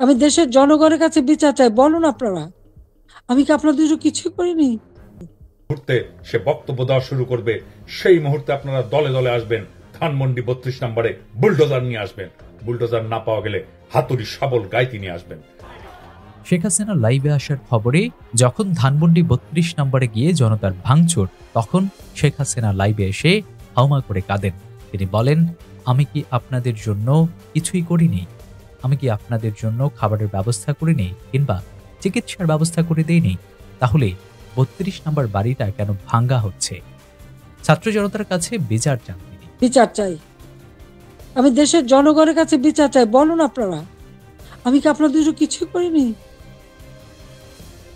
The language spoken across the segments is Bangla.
আমি দেশের জনগণের কাছে বিচার চাই, বলুন আপনারা। আমি কি আপনাদের জন্য কিছুই করিনি? মুহূর্তে সে বক্তব্য দেওয়া শুরু করবে, সেই মুহূর্তে আপনারা দলে দলে আসবেন, ধানমন্ডি 32 নম্বরে বুলডোজার নিয়ে আসবেন। বুলডোজার না পাওয়া গেলে হাতুড়ি শাবল গাইতি নিয়ে আসবেন। শেখ হাসিনা লাইভে আসার খবরে যখন ধানমন্ডি 32 নম্বরে গিয়ে জনতার ভাঙচুর, তখন শেখ হাসিনা লাইভে এসে হাউমা করে কাঁদেন। তিনি বলেন, আমি কি আপনাদের জন্য কিছুই করিনি? আমি কি আপনাদের জন্য খাবারের ব্যবস্থা করিনি কিংবা চিকিৎসার ব্যবস্থা করে দেইনি? তাহলে 32 নম্বর বাড়িটা কেন ভাঙ্গা হচ্ছে? ছাত্র জনতার কাছে বিচার চান তিনি। বিচার চাই, আমি দেশের জনগণের কাছে বিচার চাই, বলুন আপনারা। আমি কি আপনাদের জন্য কিছুই করিনি?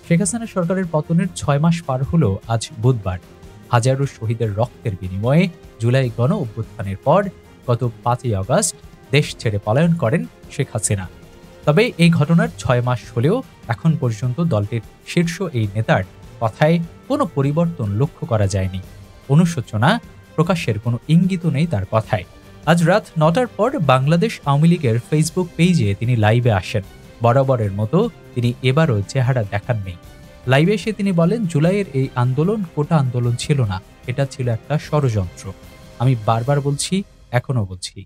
শেখ হাসিনা সরকারের পতনের 6 মাস পার হলো আজ বুধবার। হাজারো শহীদের রক্তের বিনিময়ে জুলাই গণ অভ্যুত্থানের পর গত 5ই আগস্ট দেশ ছেড়ে পলায়ন করেন শেখ হাসিনা। তবে এই ঘটনার 6 মাস হলেও এখন পর্যন্ত দলটির শীর্ষ এই নেতার কথায় কোনো পরিবর্তন লক্ষ্য করা যায়নি। অনুশোচনা প্রকাশের কোনো ইঙ্গিতও নেই তার কথায়। আজ রাত 9টার পর বাংলাদেশ আওয়ামী লীগের ফেসবুক পেজে তিনি লাইভে আসেন। বরাবরের মতো তিনি এবারও চেহারা দেখাননি। লাইভে এসে তিনি বলেন, জুলাইয়ের এই আন্দোলন কোটা আন্দোলন ছিল না, এটা ছিল একটা ষড়যন্ত্র। আমি বারবার বলছি, এখনো বলছি।